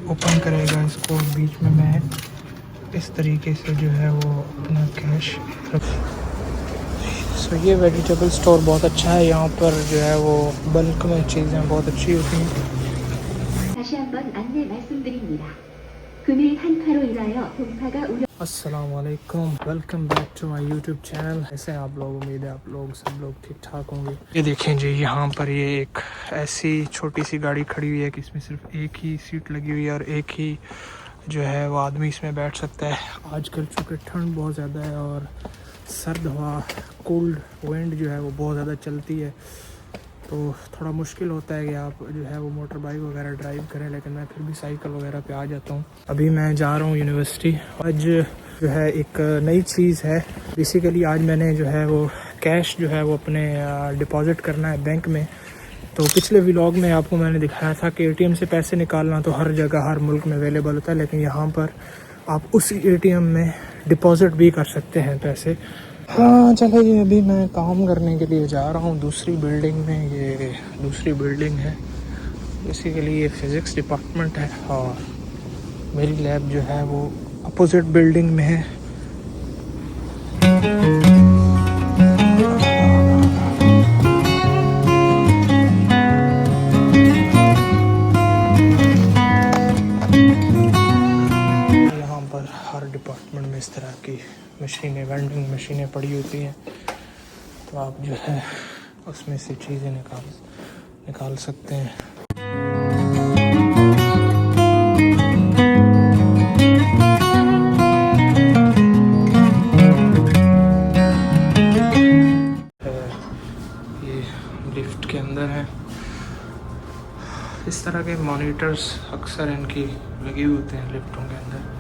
Open करेगा इसको, बीच में मैं इस तरीके से जो है वो अपना कैश रख। सो ये वेजिटेबल स्टोर बहुत अच्छा है, यहाँ पर जो है वो बल्क में चीज़ें बहुत अच्छी होती हैं। 다시 한번 안내 말씀드립니다. 금일 한파로 인하여 동파가 우려. अस्सलाम वालेकुम, welcome back to my YouTube channel. ऐसे हैं आप लोग, उम्मीद है आप लोग सब लोग ठीक ठाक होंगे। ये देखें जी, यहाँ पर ये एक ऐसी छोटी सी गाड़ी खड़ी हुई है कि इसमें सिर्फ एक ही सीट लगी हुई है और एक ही जो है वो आदमी इसमें बैठ सकता है। आजकल चूँकि ठंड बहुत ज़्यादा है और सर्द हवा, कोल्ड विंड जो है वो बहुत ज़्यादा चलती है, तो थोड़ा मुश्किल होता है कि आप जो है वो मोटर बाइक वगैरह ड्राइव करें, लेकिन मैं फिर भी साइकिल वगैरह पे आ जाता हूँ। अभी मैं जा रहा हूँ यूनिवर्सिटी। आज जो है एक नई चीज़ है, बेसिकली आज मैंने जो है वो कैश जो है वो अपने डिपॉज़िट करना है बैंक में। तो पिछले व्लॉग में आपको मैंने दिखाया था कि एटीएम से पैसे निकालना तो हर जगह हर मुल्क में अवेलेबल होता है, लेकिन यहाँ पर आप उसी एटीएम में डिपॉज़िट भी कर सकते हैं पैसे। हाँ चलिए, अभी मैं काम करने के लिए जा रहा हूँ दूसरी बिल्डिंग में। ये दूसरी बिल्डिंग है, बेसिकली ये फ़िज़िक्स डिपार्टमेंट है और मेरी लैब जो है वो अपोजिट बिल्डिंग में है। यहाँ पर हर डिपार्टमेंट में इस तरह की मशीनें, वेंडिंग मशीनें पड़ी होती हैं, तो आप जो है उसमें से चीज़ें निकाल सकते हैं। ये लिफ्ट के अंदर है, इस तरह के मॉनिटर्स अक्सर इनकी लगी हुई होते हैं लिफ्टों के अंदर।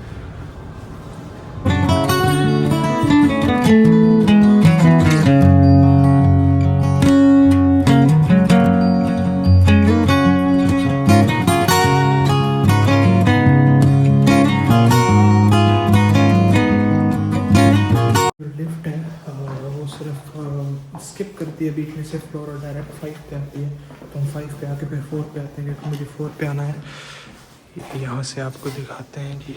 लिफ्ट है और वो सिर्फ स्किप करती है बीच में से फ्लोर और डायरेक्ट 5 पे आती है, तो हम 5 पे आके फिर 4 पे आते हैं, क्योंकि मुझे 4 पे आना है। यहाँ से आपको दिखाते हैं जी।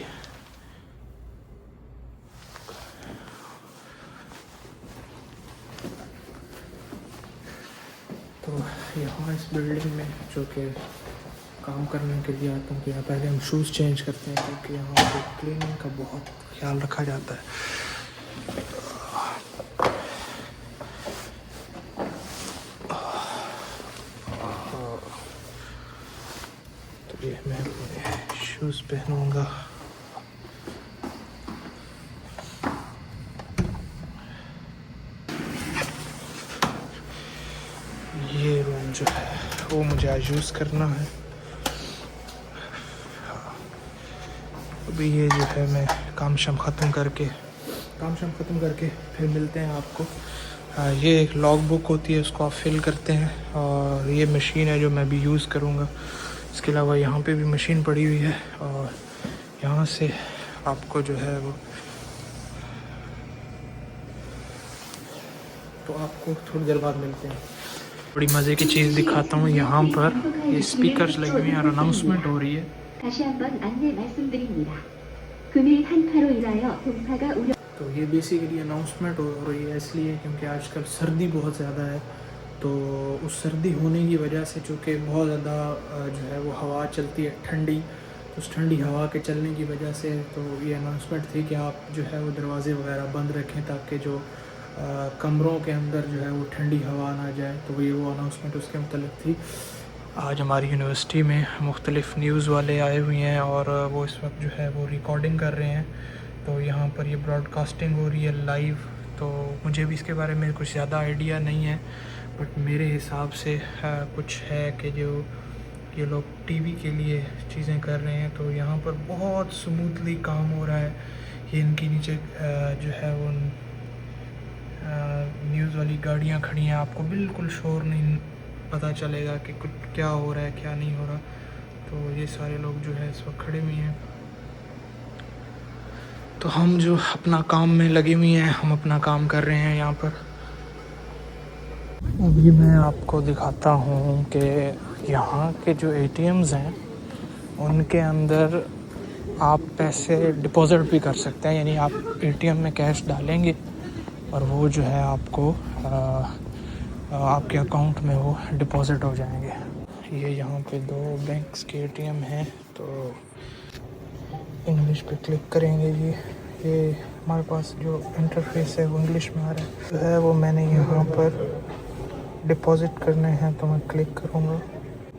तो यहाँ इस बिल्डिंग में जो कि काम करने के लिए आता हूँ, तो यहाँ पहले हम शूज़ चेंज करते हैं, क्योंकि यहाँ पे क्लीनिंग का बहुत ख्याल रखा जाता है। तो ये मैं शूज़ पहनूँगा। ये रूम जो है वो मुझे आज यूज़ करना है। अभी ये जो है मैं काम शाम ख़त्म करके फिर मिलते हैं आपको। ये एक लॉग बुक होती है, उसको आप फिल करते हैं, और ये मशीन है जो मैं भी यूज़ करूँगा। इसके अलावा यहाँ पे भी मशीन पड़ी हुई है, और यहाँ से आपको जो है वो, तो आपको थोड़ी देर बाद मिलते हैं। बड़ी मज़े की चीज़ दिखाता हूँ, यहाँ पर ये स्पीकर्स लगे हुए हैं और अनाउंसमेंट हो रही है। 다시 한번 안내 말씀드립니다. 금일 한파로 인하여 동파가 우려. तो ये बेसिकली अनाउंसमेंट हो रही है इसलिए क्योंकि आजकल सर्दी बहुत ज़्यादा है, तो उस सर्दी होने की वजह से चूँकि बहुत ज़्यादा जो है वो हवा चलती है ठंडी, तो उस ठंडी हवा के चलने की वजह से तो ये अनाउंसमेंट थी कि आप जो है वो दरवाज़े वगैरह बंद रखें, ताकि जो कमरों के अंदर जो है वो ठंडी हवा ना जाए। तो ये वो अनाउंसमेंट उसके मतलब थी। आज हमारी यूनिवर्सिटी में मुख्तलिफ़ न्यूज़ वाले आए हुए हैं और वो इस वक्त जो है वो रिकॉर्डिंग कर रहे हैं, तो यहाँ पर ये ब्रॉडकास्टिंग हो रही है लाइव। तो मुझे भी इसके बारे में कुछ ज़्यादा आइडिया नहीं है, बट मेरे हिसाब से कुछ है कि जो ये लोग टीवी के लिए चीज़ें कर रहे हैं, तो यहाँ पर बहुत स्मूथली काम हो रहा है। ये इनकी नीचे जो है वो न्यूज़ वाली गाड़ियाँ खड़ी हैं, आपको बिल्कुल शोर नहीं पता चलेगा कि कुछ क्या हो रहा है क्या नहीं हो रहा। तो ये सारे लोग जो है इस वक्त खड़े हुए हैं, तो हम जो अपना काम में लगे हुए हैं, हम अपना काम कर रहे हैं यहाँ पर। अभी मैं आपको दिखाता हूँ कि यहाँ के जो एटीएम्स हैं उनके अंदर आप पैसे डिपॉज़िट भी कर सकते हैं, यानी आप एटीएम में कैश डालेंगे और वो जो है आपको आपके अकाउंट में वो डिपॉज़िट हो जाएंगे। ये यहाँ पे 2 बैंक्स के एटीएम हैं, तो इंग्लिश पे क्लिक करेंगे जी। ये हमारे पास जो इंटरफेस है वो इंग्लिश में आ रहा है, जो है वो मैंने यहाँ पर डिपॉज़िट करने हैं तो मैं क्लिक करूँगा।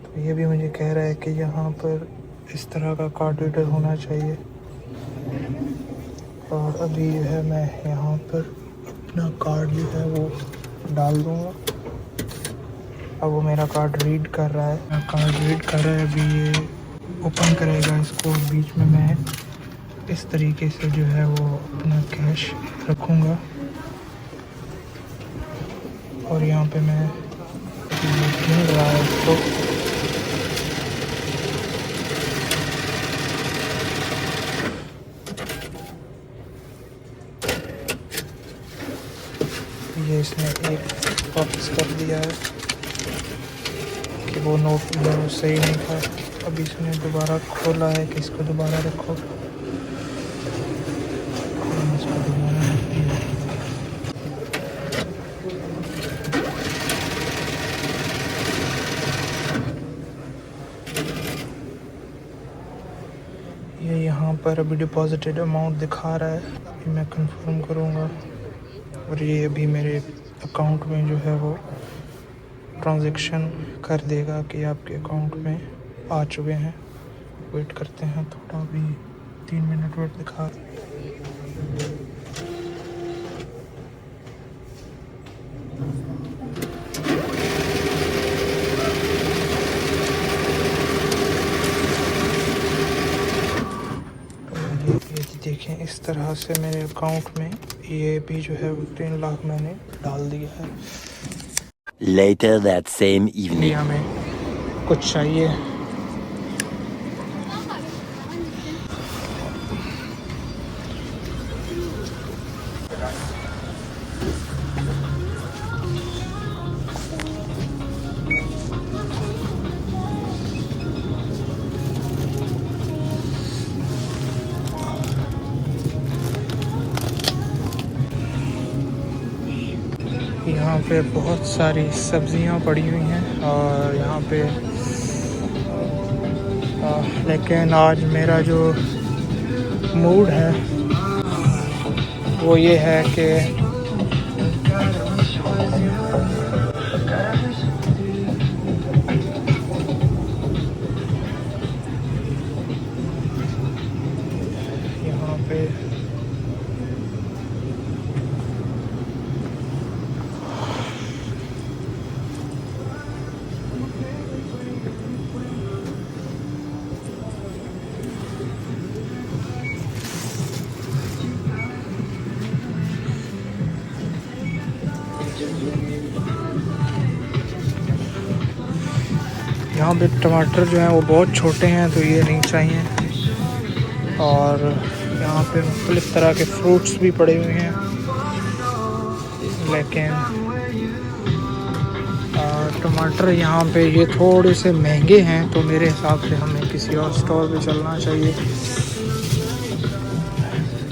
तो ये भी मुझे कह रहा है कि यहाँ पर इस तरह का कार्ड रीडर होना चाहिए, और अभी जो है मैं यहाँ पर अपना कार्ड जो है वो डाल दूँगा। अब वो मेरा कार्ड रीड कर रहा है, मेरा कार्ड रीड कर रहा है। अभी ये ओपन करेगा इसको, बीच में मैं इस तरीके से जो है वो अपना कैश रखूँगा, और यहाँ पे मैं ढूंढ रहा है इसको। ये इसने एक वापस कर दिया है कि वो नोट जो है वो सही नहीं था। अभी इसने दोबारा खोला है कि इसको दोबारा रखो, इसको दोबारा रख दिया। ये यहाँ पर अभी डिपॉजिटेड अमाउंट दिखा रहा है, अभी मैं कंफर्म करूँगा, और ये अभी मेरे अकाउंट में जो है वो ट्रांजैक्शन कर देगा कि आपके अकाउंट में आ चुके हैं। वेट करते हैं थोड़ा, अभी 3 मिनट वेट दिखा। देखें इस तरह से मेरे अकाउंट में ये भी जो है 3 लाख मैंने डाल दिया है। Later that same evening. हमें कुछ चाहिए, यहाँ पे बहुत सारी सब्जियाँ पड़ी हुई हैं, और यहाँ पे लेकिन आज मेरा जो मूड है वो ये है कि यहाँ पे यहाँ पे टमाटर जो हैं वो बहुत छोटे हैं, तो ये नहीं चाहिए। और यहाँ पे मुख्तलिफ़ तरह के फ्रूट्स भी पड़े हुए हैं, लेकिन टमाटर यहाँ पे ये थोड़े से महंगे हैं, तो मेरे हिसाब से हमें किसी और स्टोर पे चलना चाहिए।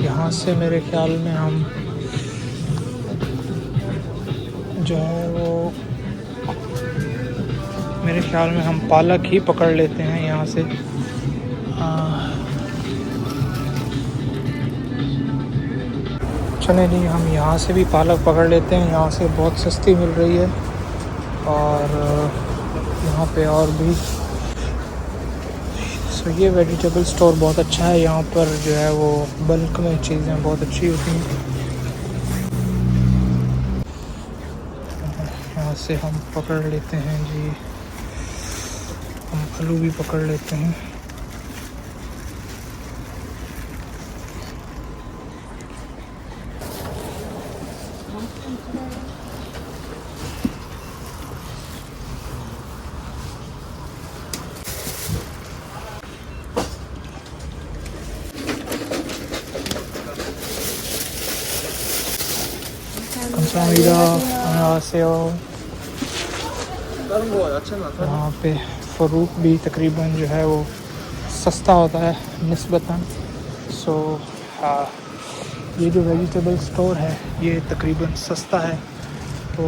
यहाँ से मेरे ख्याल में हम जो है वो मेरे ख्याल में हम पालक ही पकड़ लेते हैं यहाँ से। चले नहीं, हम यहाँ से भी पालक पकड़ लेते हैं, यहाँ से बहुत सस्ती मिल रही है। और यहाँ पे और भी ये वेजिटेबल स्टोर बहुत अच्छा है, यहाँ पर जो है वो बल्क में चीज़ें बहुत अच्छी होती हैं। यहाँ से हम पकड़ लेते हैं जी, हम आलू भी पकड़ लेते हैं। 감사합니다. 안녕하세요। वहाँ पे फ्रूट भी तकरीबन जो है वो सस्ता होता है निस्बतन। सो ये जो वेजिटेबल स्टोर है ये तकरीबन सस्ता है, तो